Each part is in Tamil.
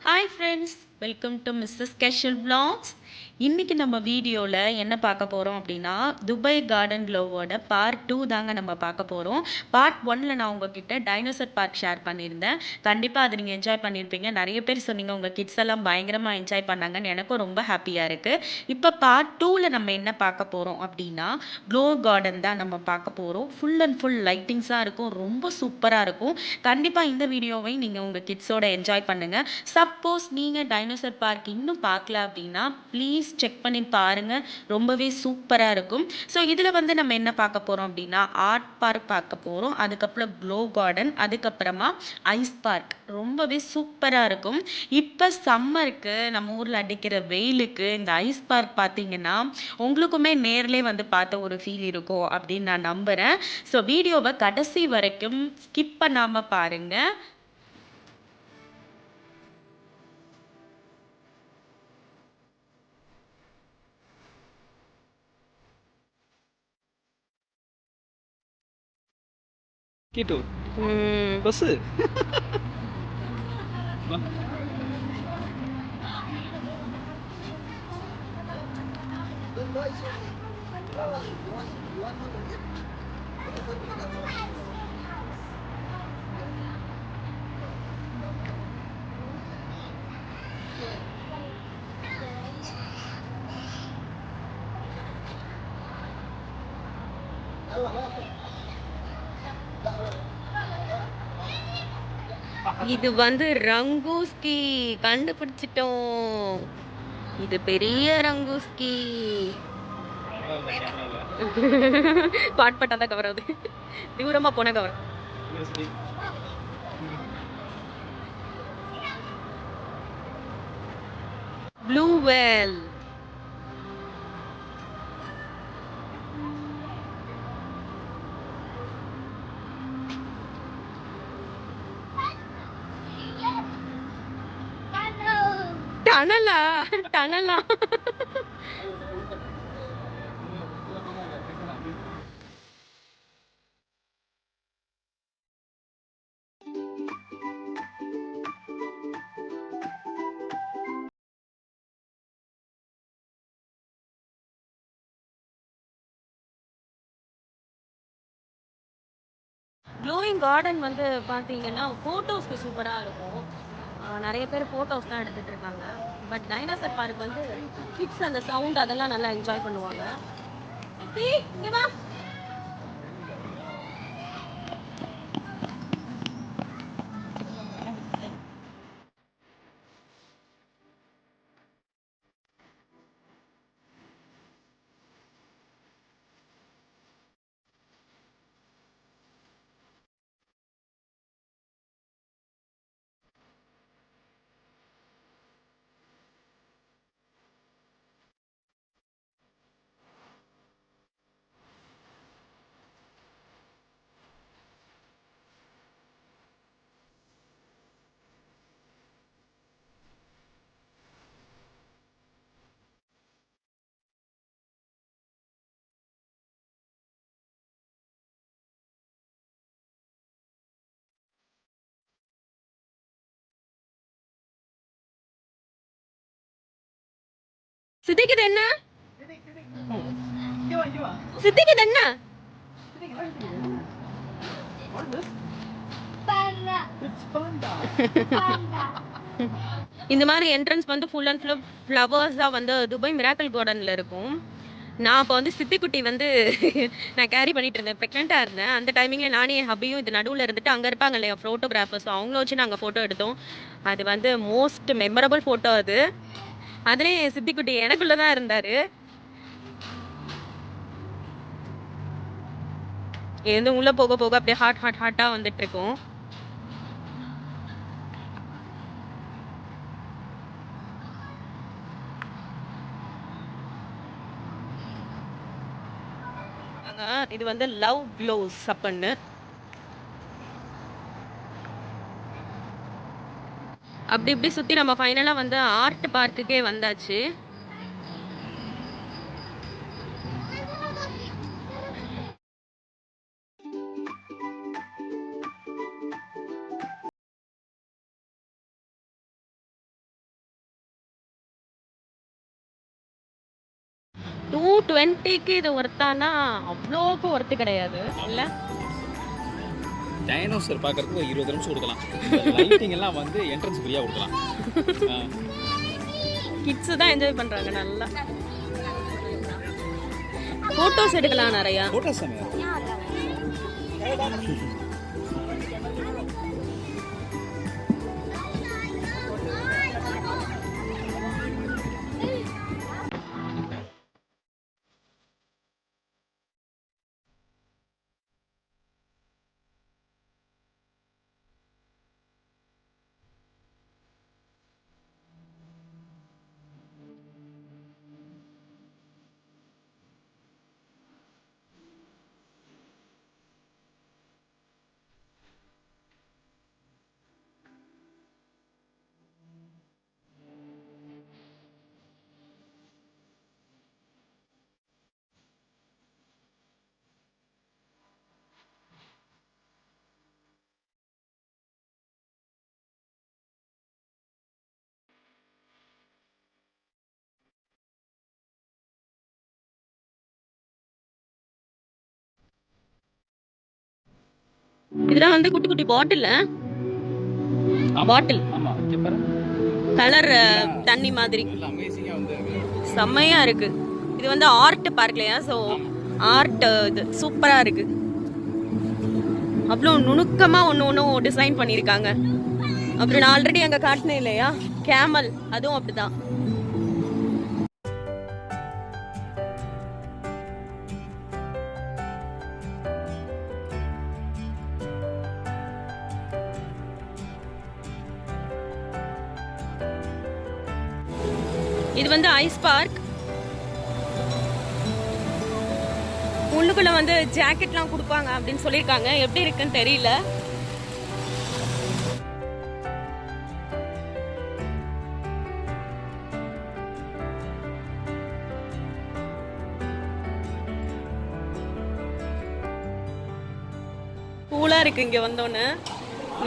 Hi friends, welcome to Mrs casual vlogs. இன்றைக்கி நம்ம வீடியோவில் என்ன பார்க்க போகிறோம் அப்படின்னா, துபாய் கார்டன் க்ளோவோட பார்ட் 2 தாங்க நம்ம பார்க்க போகிறோம். பார்ட் 1ல் நான் உங்ககிட்ட டைனோசர் பார்க் ஷேர் பண்ணியிருந்தேன். கண்டிப்பாக அதை நீங்கள் என்ஜாய் பண்ணியிருப்பீங்க. நிறைய பேர் சொன்னீங்க உங்கள் கிட்ஸ் எல்லாம் பயங்கரமாக என்ஜாய் பண்ணாங்கன்னு. எனக்கும் ரொம்ப ஹாப்பியாக இருக்குது. இப்போ பார்ட் 2ல் நம்ம என்ன பார்க்க போகிறோம் அப்படின்னா, க்ளோ கார்டன் தான் நம்ம பார்க்க போகிறோம். ஃபுல் அண்ட் ஃபுல் லைட்டிங்ஸாக இருக்கும், ரொம்ப சூப்பராக இருக்கும். கண்டிப்பாக இந்த வீடியோவை நீங்கள் உங்கள் கிட்ஸோட என்ஜாய் பண்ணுங்கள். சப்போஸ் நீங்கள் டைனோசர் பார்க் இன்னும் பார்க்கல அப்படின்னா ப்ளீஸ் செக் பண்ணி பாருங்கள், ரொம்பவே சூப்பராக இருக்கும். ஸோ இதில் வந்து நம்ம என்ன பார்க்க போகிறோம் அப்படின்னா, ஆர்ட் பார்க் பார்க்க போகிறோம், அதுக்கப்புறம் க்ளோ கார்டன், அதுக்கப்புறமா ஐஸ் பார்க். ரொம்பவே சூப்பராக இருக்கும். இப்போ சம்மருக்கு நம்ம ஊரில் அடிக்கிற வெயிலுக்கு இந்த ஐஸ் பார்க் பார்த்தீங்கன்னா உங்களுக்குமே நேர்லேயே வந்து பார்த்த ஒரு ஃபீல் இருக்கும் அப்படின்னு நான் நம்புகிறேன். ஸோ வீடியோவை கடைசி வரைக்கும் ஸ்கிப் பண்ணாமல் பாருங்கள். Gitu. Bası. இது வந்து ரங்கூஸ்கி கண்டுபிடிச்சிட்டோம். இது பெரிய ரங்கூஸ்கி. பாட்பட்டாதான் கவர் ஆகுது, தூரமா போன கவர். Blue whale. டனலா டனலா க்ளோயிங் கார்டன் வந்து பார்த்தீங்கன்னா ஃபோட்டோஸ்க்கு சூப்பராக இருக்கும். நிறைய பேர் ஃபோட்டோஸ் தான் எடுத்துகிட்டு இருக்காங்க. பட் டைனோசர் பார்க் வந்து கிட்ஸ் அந்த சவுண்ட் அதெல்லாம் நல்லா என்ஜாய் பண்ணுவாங்க. இங்க வா. சித்திக்குது என்ன? சித்திக்குது என்ன? இந்த மாதிரி என்ட்ரன்ஸ் வந்து ஃபுல் அண்ட் ஃபுல் ஃப்ளவர்ஸ் தான் வந்து துபாய் மிராக்கல் கார்டனில் இருக்கும். நான் அப்போ வந்து சித்திக்குட்டி வந்து நான் கேரி பண்ணிட்டு இருந்தேன், ப்ரெக்னெண்ட்டாக இருந்தேன். அந்த டைமிங்கில் நானே என் ஹப்பியும் இது நடுவில் இருந்துட்டு அங்கே இருப்பாங்க இல்லையா ஃபோட்டோகிராஃபர்ஸ், அவங்கள வச்சு நாங்கள் ஃபோட்டோ எடுத்தோம். அது வந்து மோஸ்ட் மெமரபிள் ஃபோட்டோ அது. அதுலேயே சித்திக்குட்டி எனக்குள்ளே தான் இருந்தார். எந்த உள்ளே போக போக அப்படியே ஹாட்டாக வந்துட்டு இருக்கும். இது வந்து லவ் க்ளோஸ் அப்படின்னு அப்படி இப்படி சுற்றி நம்ம ஃபைனலாக வந்து ஆர்ட் பார்க்குக்கே வந்தாச்சு. 220க்கு இது ஒர்த்தானா அவ்வளோக்கு ஒர்த்து கிடையாது இல்லை. டைனோசர் பார்க்கறதுக்கு ஒரு 20 நிமிஷம் கொடுக்கலாம். லைட்டிங் எல்லாம் வந்து என்ட்ரன்ஸ் ஃப்ரீயாக கொடுக்கலாம். கிட்ஸு தான் என்ஜாய் பண்ணுறாங்க நல்லா. ஃபோட்டோஸ் எடுக்கலாம் நிறையா. ஃபோட்டோஸ் இதெல்லாம் வந்து குட்டி குட்டி பாட்டில் கலர் தண்ணி மாதிரி செம்மையா இருக்கு. இது வந்து ஆர்ட் பார்க்கலையா? ஸோ ஆர்ட் இது சூப்பரா இருக்கு. அவ்வளோ நுணுக்கமா ஒன்றும் டிசைன் பண்ணியிருக்காங்க. அப்புறம் நான் ஆல்ரெடி அங்கே காட்டினேன் இல்லையா கேமல், அதுவும் அப்படிதான். இது வந்து ஐஸ் பார்க். உள்ளுக்குள்ள வந்து ஜாக்கெட்லாம் கொடுப்பாங்க அப்படின்னு சொல்லியிருக்காங்க. எப்படி இருக்குன்னு தெரியல. கூலா இருக்கு இங்க வந்தோன்னு.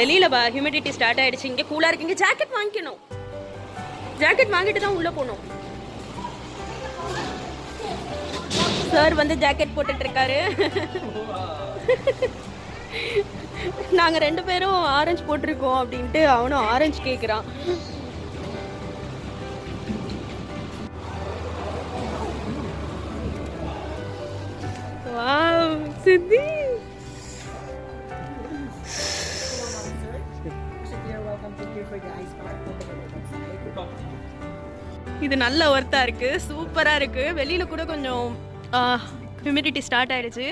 வெளியில ஹியூமிடிட்டி ஸ்டார்ட் ஆயிடுச்சு. இங்க கூலா இருக்கு. இங்க ஜாக்கெட் வாங்கிக்கணும். ஜாக்கெட் வாங்கிட்டு தான் உள்ள போனோம். சார் வந்து ஜாக்கெட் போட்டுட்டு இருக்காரு. நாங்க 2 பேரும் ஆரஞ்சு போட்டிருக்கோம் அப்படின்ட்டு அவனும் ஆரஞ்சு கேக்குறான். வாவ் சித்தி. இது நல்ல ஒர்த்தா இருக்கு. சூப்பரா இருக்கு. வெளியில கூட கொஞ்சம் ஹியூமிடிட்டி ஸ்டார்ட் ஆயிடுச்சு.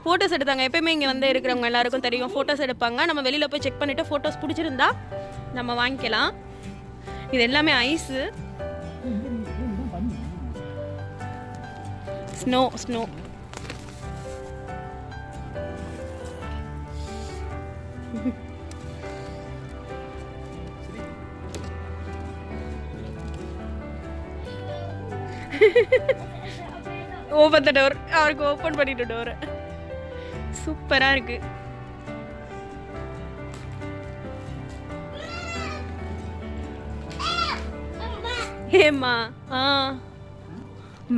ஃபோட்டோஸ் எடுத்தாங்க. எப்பயுமே இங்கே வந்து இருக்கிறவங்க எல்லாருக்கும் தெரியும், ஃபோட்டோஸ் எடுப்பாங்க. நம்ம வெளியில் போய் செக் பண்ணிவிட்டு ஃபோட்டோஸ் பிடிச்சிருந்தா நம்ம வாங்கிக்கலாம். இது எல்லாமே ice. Snow snow open the door. அவருக்கு ஓபன் பண்ணிட்டு டோர். சூப்பரா இருக்கு. ஏமா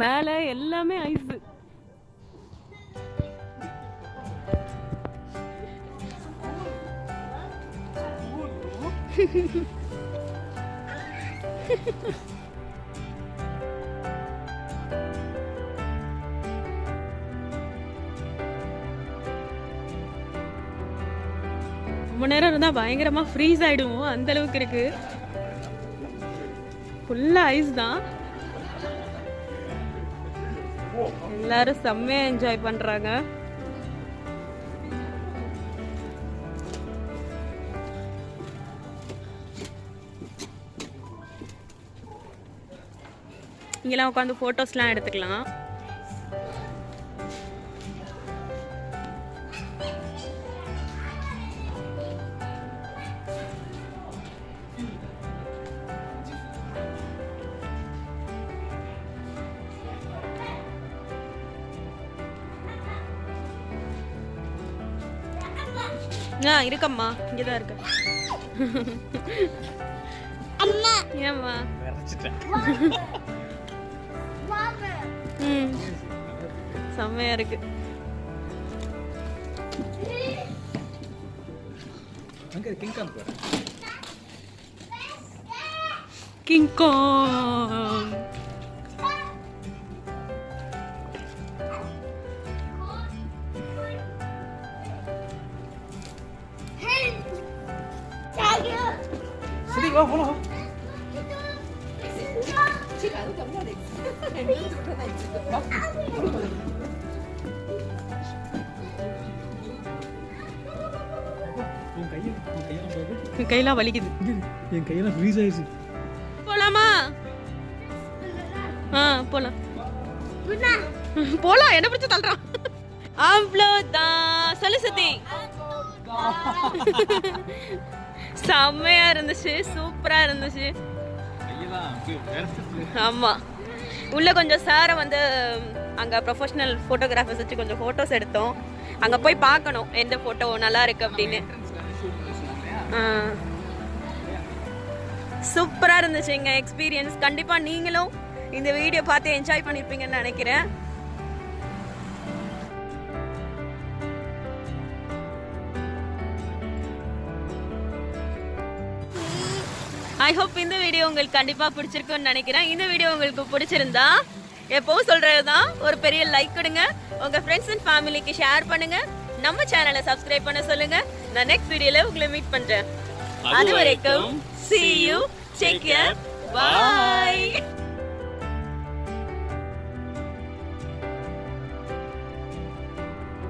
மேல எல்லாமே ஐஸ். ரொம்ப நேரம் இருந்தா பயங்கரமா ஃப்ரீஸ் ஆயிடுவோம். அந்த அளவுக்கு இருக்கு. ஃபுல்லா ஐஸ் தான். எல்லாரும் செம்மையா என்ஜாய் பண்றாங்க. இங்கெல்லாம் உட்காந்து போட்டோஸ்லாம் எடுத்துக்கலாம். இருக்கம்மா, இங்கதான் இருக்கு. ஏம்மா ம் செம்மையா இருக்கு. அங்க கிங் காங் பாரு. கிங் காங். சரி வா போலாம். கையெல்லாம் வலிக்குது. என் கையெல்லாம் ஃப்ரீஸ் ஆயிடுச்சு. போலாமா? போலாம் போலாம். என்ன பிடிச்ச தள்ளுறான். அவ்வளோதான். சொல்லு சத்தி. செம்மையா இருந்துச்சு, சூப்பரா இருந்துச்சு. ஆமா, உள்ள கொஞ்சம் சாரை வந்து அங்க ப்ரொஃபஷனல் போட்டோகிராஃபர்ஸ் வச்சு கொஞ்சம் போட்டோஸ் எடுத்தோம். அங்க போய் பார்க்கணும் எந்த போட்டோ நல்லா இருக்கு அப்படின்னு. சூப்பரா இருந்துச்சு எங்க எக்ஸ்பீரியன்ஸ். கண்டிப்பா நீங்களும் இந்த வீடியோ பார்த்து என்ஜாய் பண்ணிருப்பீங்கன்னு நினைக்கிறேன். ஐ ஹோப் இந்த வீடியோ உங்களுக்கு கண்டிப்பா பிடிச்சிருக்கும்னு நினைக்கிறேன். இந்த வீடியோ உங்களுக்கு பிடிச்சிருந்தா எப்பவும் சொல்றதுதான், ஒரு பெரிய லைக் கொடுங்க, உங்க ஃப்ரெண்ட்ஸ் அண்ட் ஃபேமிலிக்கு ஷேர் பண்ணுங்க, நம்ம சேனலை சப்ஸ்கிரைப் பண்ண சொல்லுங்க. நான் நெக்ஸ்ட் வீடியோல உங்களை மீட் பண்றேன். அது வரைக்கும் see you, take care, bye.